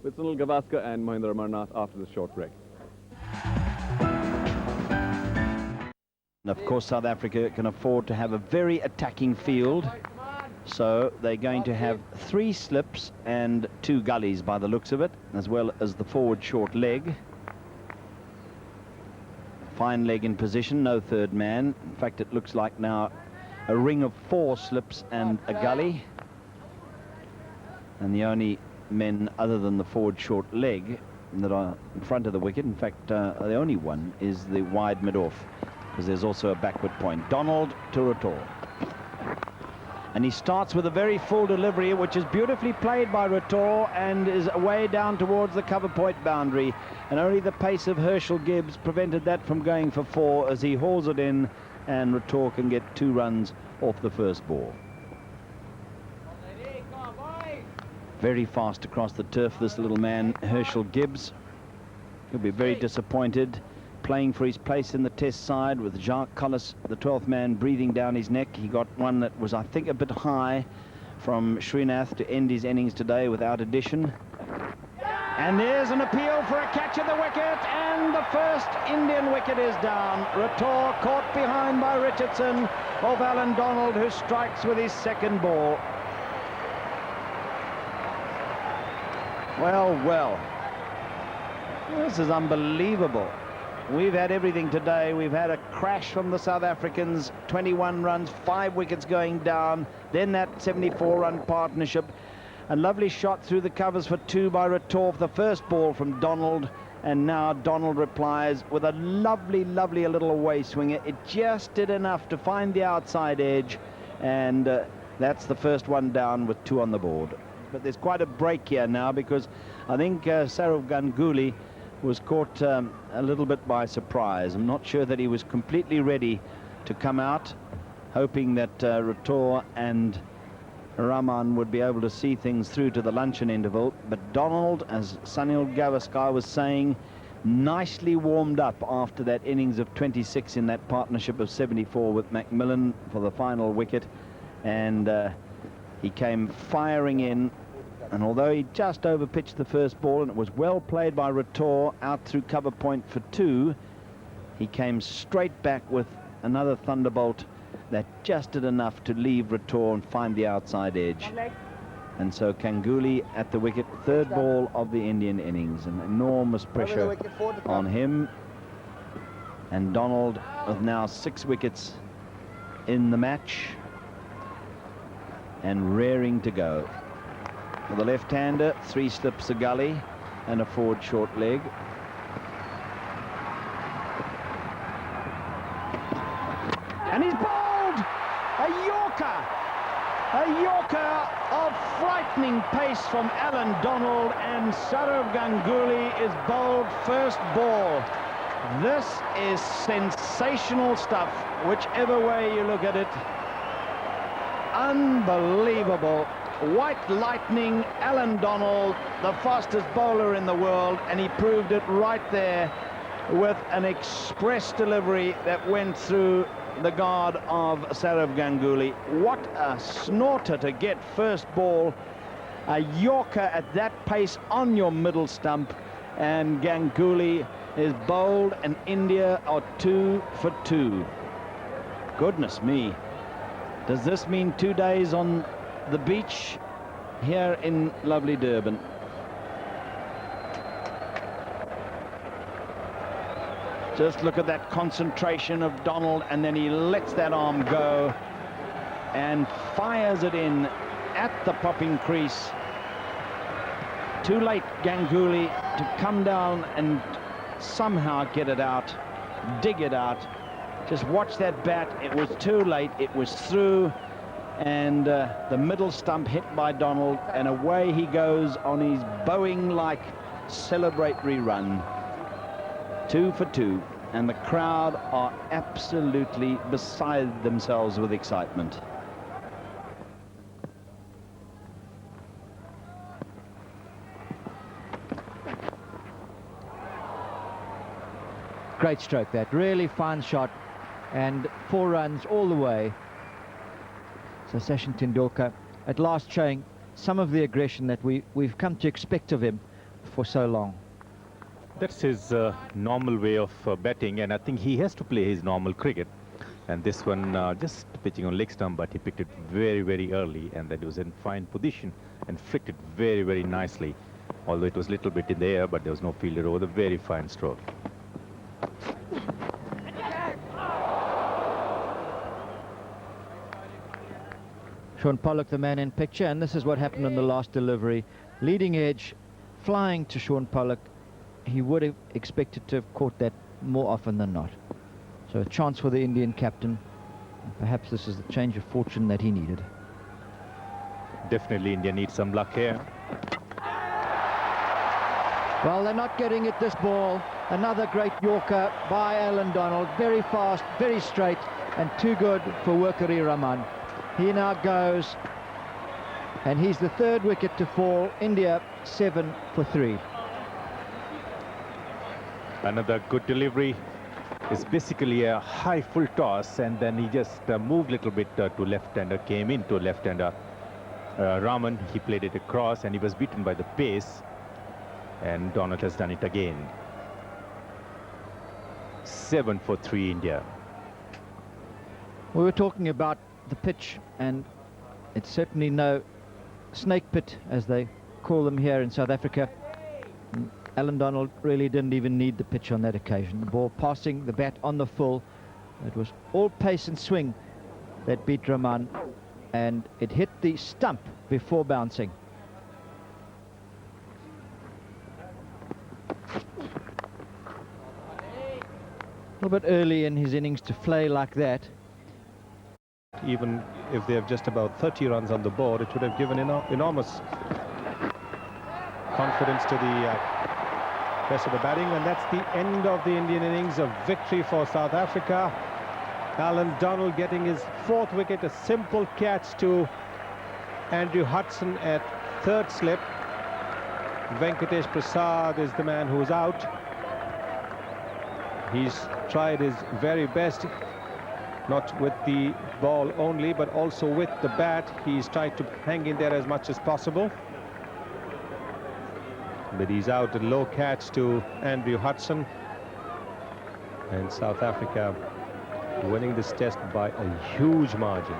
with Sunil Gavaskar and Mahindra Amarnath after the short break. And of course, South Africa can afford to have a very attacking field. So they're going to have 3 slips and 2 gullies by the looks of it, as well as the forward short leg. Fine leg in position, no third man. In fact, it looks like now a ring of 4 slips and a gully. And the only men other than the forward short leg that are in front of the wicket, in fact, the only one is the wide mid-off, because there's also a backward point. Donald to Ratoor. And he starts with a very full delivery, which is beautifully played by Ratoor and is way down towards the cover point boundary. And only the pace of Herschel Gibbs prevented that from going for 4 as he hauls it in, and Ratoor can get 2 runs off the first ball. Very fast across the turf, this little man, Herschel Gibbs. He'll be very disappointed, playing for his place in the test side with Jacques Collis, the 12th man, breathing down his neck. He got one that was, I think, a bit high from Srinath to end his innings today without addition. And there's an appeal for a catch at the wicket, and the first Indian wicket is down. Ratoor caught behind by Richardson of Allan Donald, who strikes with his second ball. Well, well, this is unbelievable. We've had everything today. We've had a crash from the South Africans, 21 runs, 5 wickets going down, then that 74-run partnership. A lovely shot through the covers for 2 by Ratoor for the first ball from Donald, and now Donald replies with a lovely, lovely little away swinger. It just did enough to find the outside edge, and that's the first one down with 2 on the board. But there's quite a break here now, because I think Saurav Ganguly was caught a little bit by surprise. I'm not sure that he was completely ready to come out, hoping that Ratoor and Raman would be able to see things through to the luncheon interval. But Donald, as Sunil Gavaskar was saying, nicely warmed up after that innings of 26 in that partnership of 74 with Macmillan for the final wicket, and he came firing in. And although he just overpitched the first ball, and it was well played by Ratoor out through cover point for 2, he came straight back with another thunderbolt that just did enough to leave Ratoor and find the outside edge. And so Ganguly at the wicket, 3rd ball of the Indian innings. An enormous pressure on him. And Donald with now 6 wickets in the match and raring to go. For the left-hander, 3 slips, a gully and a forward short leg. And he's bowled! A Yorker! A Yorker of frightening pace from Allan Donald, and Saurav Ganguly is bowled first ball. This is sensational stuff, whichever way you look at it. Unbelievable. White lightning, Allan Donald, the fastest bowler in the world, and he proved it right there with an express delivery that went through the guard of Saurav Ganguly. What a snorter to get first ball. A Yorker at that pace on your middle stump, and Ganguly is bowled, and India are 2 for 2. Goodness me. Does this mean 2 days on the beach here in lovely Durban? Just look at that concentration of Donald, and then he lets that arm go and fires it in at the popping crease. Too late, Ganguly, to come down and somehow get it out, dig it out. Just watch that bat. It was too late. It was through, and the middle stump hit by Donald, and away he goes on his Boeing-like celebratory run. 2 for 2, and the crowd are absolutely beside themselves with excitement. Great stroke, that really fine shot, and 4 runs all the way. So Sachin Tendulkar at last showing some of the aggression that we've come to expect of him for so long. That's his normal way of batting, and I think he has to play his normal cricket. And this one just pitching on leg stump, but he picked it very, very early, and that was in fine position and flicked it very, very nicely. Although it was a little bit in the air, but there was no fielder over the very fine stroke. Sean Pollock, the man in picture, and this is what happened on the last delivery. Leading edge, flying to Sean Pollock. He would have expected to have caught that more often than not. So a chance for the Indian captain. Perhaps this is the change of fortune that he needed. Definitely India needs some luck here. Well, they're not getting it, this ball. Another great Yorker by Allan Donald. Very fast, very straight, and too good for Workeri Raman. He now goes, and he's the third wicket to fall. India 7 for 3. Another good delivery. It's basically a high full toss, and then he just moved a little bit to left-hander, came into left-hander. Raman, he played it across, and he was beaten by the pace, and Donald has done it again. 7 for 3 India. We were talking about the pitch, and it's certainly no snake pit, as they call them here in South Africa. Allan Donald really didn't even need the pitch on that occasion. The ball passing the bat on the full. It was all pace and swing that beat Raman, and it hit the stump before bouncing. A little bit early in his innings to play like that. Even if they have just about 30 runs on the board, it would have given enormous confidence to the rest of the batting. And that's the end of the Indian innings. A victory for South Africa. Allan Donald getting his 4th wicket, a simple catch to Andrew Hudson at 3rd slip. Venkatesh Prasad is the man who's out. He's tried his very best, not with the ball only, but also with the bat. He's tried to hang in there as much as possible. But he's out. A low catch to Andrew Hudson. And South Africa winning this test by a huge margin.